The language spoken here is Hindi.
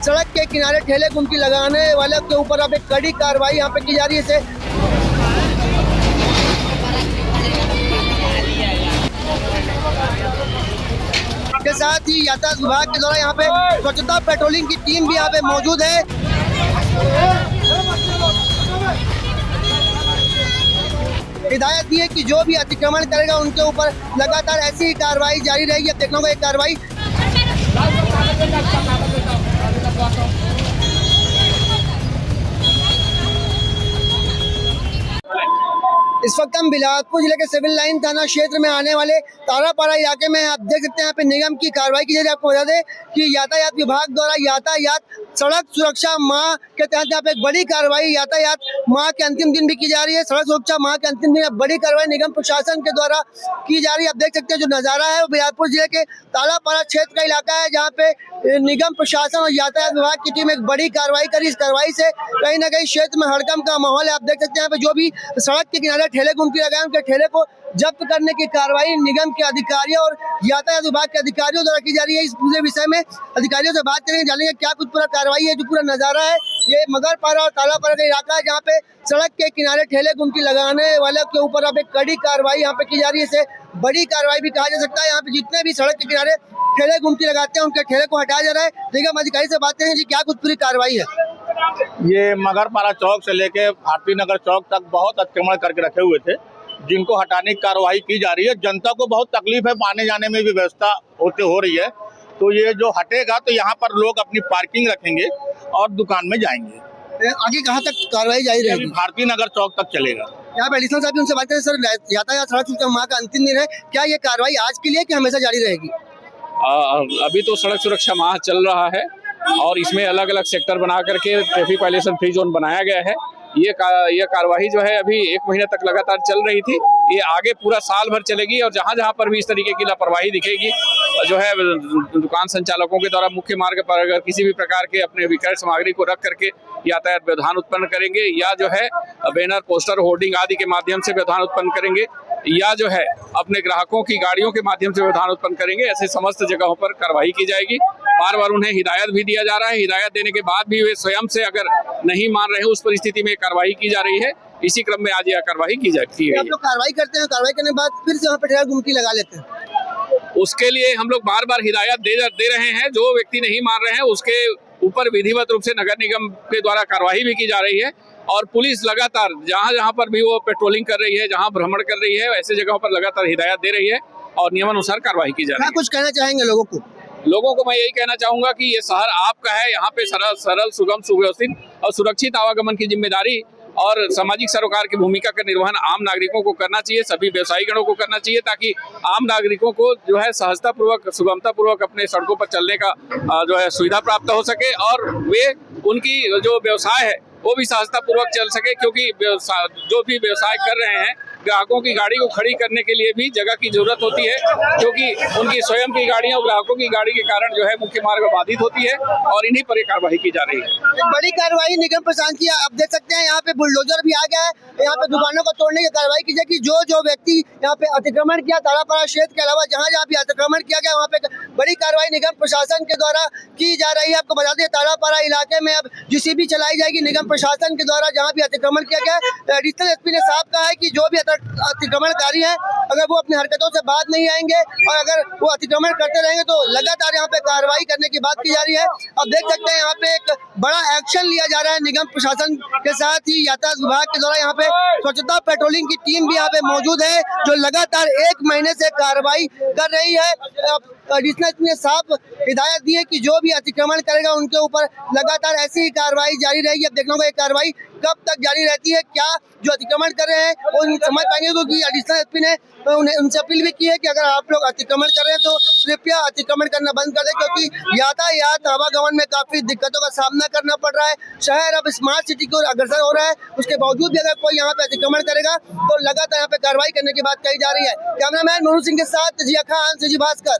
सड़क के किनारे ठेले गुमटी लगाने वाले के ऊपर अब एक कड़ी कार्रवाई यहाँ पे की जा रही है। के साथ ही यातायात विभाग के द्वारा यहाँ पे स्वच्छता पेट्रोलिंग की टीम भी यहाँ पे मौजूद है। हिदायत दी है कि जो भी अतिक्रमण करेगा उनके ऊपर लगातार ऐसी ही कार्रवाई जारी रहेगी। अब देखना होगा ये कार्रवाई। इस वक्त हम बिलासपुर जिले के सिविल लाइन थाना क्षेत्र में आने वाले तारापाड़ा इलाके में आप देख सकते हैं यहाँ पे निगम की कार्रवाई की जा रही है। आपको बता दें कि यातायात विभाग द्वारा यातायात सड़क सुरक्षा माह के तहत यहाँ पे एक बड़ी कार्रवाई यातायात माह के अंतिम दिन भी की जा रही है। सड़क सुरक्षा माह के अंतिम दिन बड़ी कार्रवाई निगम प्रशासन के द्वारा की जा रही है। आप देख सकते हैं जो नज़ारा है वो बिलासपुर जिले के तारापाड़ा क्षेत्र का इलाका है, जहाँ पे निगम प्रशासन और यातायात विभाग की टीम एक बड़ी कार्रवाई करी। इस कार्रवाई से कहीं ना कहीं क्षेत्र में हड़कंप का माहौल है। आप देख सकते हैं यहाँ पे जो भी सड़क के किनारे ठेले गुमटी लगाए उनके ठेले को जब्त करने की कार्रवाई निगम के अधिकारियों और यातायात विभाग के अधिकारियों द्वारा की जा रही है। इस पूरे विषय में अधिकारियों से बात करेंगे, जानेंगे क्या कुछ पूरा कार्रवाई है। जो पूरा नज़ारा है ये मगरपाड़ा और तालापाड़ा का इलाका है, जहाँ पे सड़क के किनारे ठेले गुमटी लगाने वाले के ऊपर अब एक कड़ी कार्रवाई यहाँ पे की जा रही है। इसे बड़ी कार्रवाई भी कहा जा सकता है। यहाँ पे जितने भी सड़क के किनारे ठेले गुमटी लगाते हैं उनके ठेले को हटाया जा रहा है। निगम अधिकारी से बात करेंगे जी, क्या कुछ पूरी कार्रवाई है। ये मगरपाड़ा चौक से लेके भारती नगर चौक तक बहुत अतिक्रमण करके रखे हुए थे, जिनको हटाने की कार्रवाई की जा रही है। जनता को बहुत तकलीफ है, आने जाने में भी व्यवस्था हो रही है। तो ये जो हटेगा तो यहाँ पर लोग अपनी पार्किंग रखेंगे और दुकान में जाएंगे। आगे कहाँ तक कार्रवाई जारी रहेगी? भारती नगर चौक तक चलेगा। यहाँ पे एडिशनल साहब उनसे बात करें। सर, यातायात सड़क सुरक्षा माह का अंतिम दिन है, क्या ये कार्रवाई आज के लिए कि हमेशा जारी रहेगी? अभी तो सड़क सुरक्षा माह चल रहा है और इसमें अलग अलग सेक्टर बना करके ट्रैफिक वायलेशन फ्री जोन बनाया गया है। ये कार्रवाई जो है अभी 1 महीने तक लगातार चल रही थी, ये आगे पूरा साल भर चलेगी। और जहाँ जहाँ पर भी इस तरीके की लापरवाही दिखेगी जो है दुकान संचालकों के द्वारा मुख्य मार्ग पर अगर किसी भी प्रकार के अपने विक्रय सामग्री को रख करके यातायात व्यवधान उत्पन्न करेंगे, या जो है बैनर पोस्टर होर्डिंग आदि के माध्यम से व्यवधान उत्पन्न करेंगे, या जो है अपने ग्राहकों की गाड़ियों के माध्यम से व्यवधान उत्पन्न करेंगे, ऐसे समस्त जगहों पर कार्रवाई की जाएगी। बार बार उन्हें हिदायत भी दिया जा रहा है। हिदायत देने के बाद भी वे स्वयं से अगर नहीं मान रहे हैं, उस परिस्थिति में कार्रवाई की जा रही है। इसी क्रम में आज यह कार्रवाई की जाती है। आप लोग कार्रवाई करते हैं, कार्रवाई करने के बाद फिर से वहाँ पे ठेला गुमटी लगा लेते हैं। उसके लिए हम लोग बार बार हिदायत दे रहे हैं। जो व्यक्ति नहीं मान रहे हैं उसके ऊपर विधिवत रूप से नगर निगम के द्वारा कार्रवाई भी की जा रही है। और पुलिस लगातार जहाँ जहाँ पर भी वो पेट्रोलिंग कर रही है, जहाँ भ्रमण कर रही है, ऐसे जगहों पर लगातार हिदायत दे रही है और नियमानुसार कार्रवाई की जा रही है। कुछ कहना चाहेंगे लोगों को? मैं यही कहना चाहूंगा कि ये शहर आपका है। यहाँ पे सरल सुगम सुव्यवस्थित और सुरक्षित आवागमन की जिम्मेदारी और सामाजिक सरोकार की भूमिका का निर्वहन आम नागरिकों को करना चाहिए, सभी व्यवसायी गणों को करना चाहिए, ताकि आम नागरिकों को जो है सहजता पूर्वक सुगमता पूर्वक अपने सड़कों पर चलने का जो है सुविधा प्राप्त हो सके और वे उनकी जो व्यवसाय है वो भी सहजता पूर्वक चल सके। क्योंकि जो भी व्यवसाय कर रहे हैं, ग्राहकों की गाड़ी को खड़ी करने के लिए भी जगह की जरूरत होती है, क्योंकि उनकी स्वयं की गाड़ियां और ग्राहकों की गाड़ी के कारण जो है मुख्य मार्ग बाधित होती है और इन्हीं पर कार्रवाई की जा रही है। एक बड़ी कार्रवाई निगम प्रशासन की आप देख सकते हैं। यहाँ पे बुलडोजर भी आ गया है, यहाँ पे दुकानों को तोड़ने की कार्रवाई की जाएगी। जो व्यक्ति यहाँ पे अतिक्रमण किया तारापाड़ा क्षेत्र के अलावा जहाँ जहाँ भी अतिक्रमण किया गया, वहाँ पे बड़ी कार्रवाई निगम प्रशासन के द्वारा की जा रही है। आपको बता दें तारापाड़ा इलाके में अब जेसीबी चलाई जाएगी निगम प्रशासन के द्वारा, जहाँ भी अतिक्रमण किया गया। एडिशनल एसपी ने साफ कहा है कि जो भी अतिक्रमणकारी है, अगर वो अपनी हरकतों से बात नहीं आएंगे और अगर वो अतिक्रमण करते रहेंगे तो लगातार यहाँ पे कार्रवाई करने की बात की जा रही है। अब देख सकते हैं यहाँ पे एक बड़ा एक्शन लिया जा रहा है निगम प्रशासन के साथ ही यातायात विभाग के द्वारा। यहाँ पे स्वच्छता पेट्रोलिंग की टीम भी यहाँ पे मौजूद है, जो लगातार 1 महीने से कार्रवाई कर रही है। एडिशनल एसपी ने साफ हिदायत दी है कि जो भी अतिक्रमण करेगा उनके ऊपर लगातार ऐसी ही कार्रवाई जारी रहेगी। अब देखना होगा ये कार्रवाई कब तक जारी रहती है, क्या जो अतिक्रमण कर रहे हैं वो समझ पाएंगे। क्योंकि एडिशनल एसपी ने उनसे अपील भी की है कि अगर आप लोग अतिक्रमण कर रहे हैं तो कृपया अतिक्रमण करना बंद कर दें, क्योंकि यातायात आवागमन में काफी दिक्कतों का सामना करना पड़ रहा है। शहर अब स्मार्ट सिटी की ओर अग्रसर हो रहा है, उसके बावजूद भी अगर कोई यहाँ पे अतिक्रमण करेगा तो लगातार यहाँ पे कार्रवाई करने की बात कही जा रही है। कैमरामैन मोनू सिंह के साथ जिया खान, सीजी भास्कर।